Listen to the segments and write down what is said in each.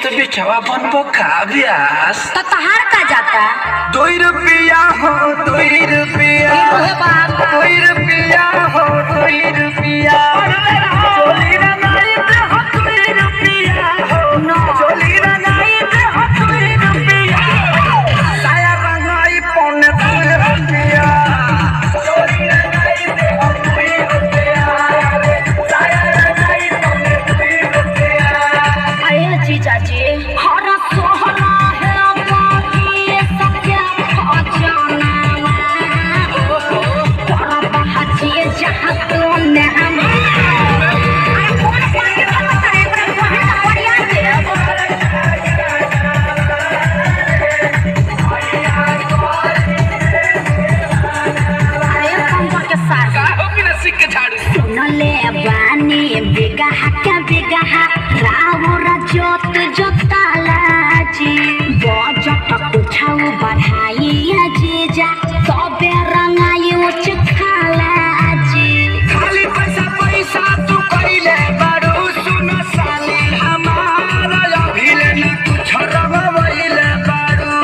तो बेचवा बनबो का ब्यास तो तहार का जाता 2 रुपया हो 2 रुपया हे बाप 2 रुपया हो 2 रुपया चोली रंगाई दे हो 2 रुपया हो नो चोली रंगाई दे हो 2 रुपया साया रंगाई पौने 2 रुपया चोली रंगाई दे हो 2 रुपया साया रंगाई पौने 2 रुपया। अरे जीजा जी हर सोहना है बाकी सत्या खजाना पर बहाची जहां तो नाम अरे कौन पानी का बताए पर वहां बढ़िया दे अरे पंपा के साथ का हो बिना सिक्के झाड़ू सुनले बानी बिगहा रावो जोत जोताला जी बजट कुछाऊ बढ़ाई जीजा सबे रंगाई उच खाला जी खाली पैसा पैसा तू कइले बारू सुन साली हमारा अभिले न कुछ रगवइले बारू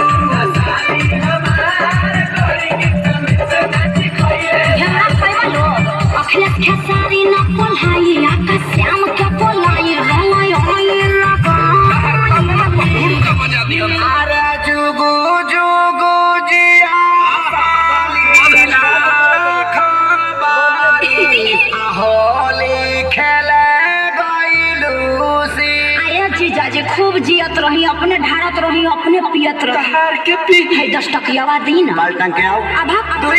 साली हमार कोई किस्म से नाची खइले हमरा पैवा लो अखिलेश खेसारी न बोलाई आकाश श्याम के बोलाई रंगाई होई लगा का बजा दियो अरे जुगु जुगु जिया साली खबारी होली खेले गइलूसी अरे जीजा जी खूब जियत रही अपने ढारत रही अपने पियत रही हार के पी है 10 टकियावा दी ना बाल्टन के आओ अब 2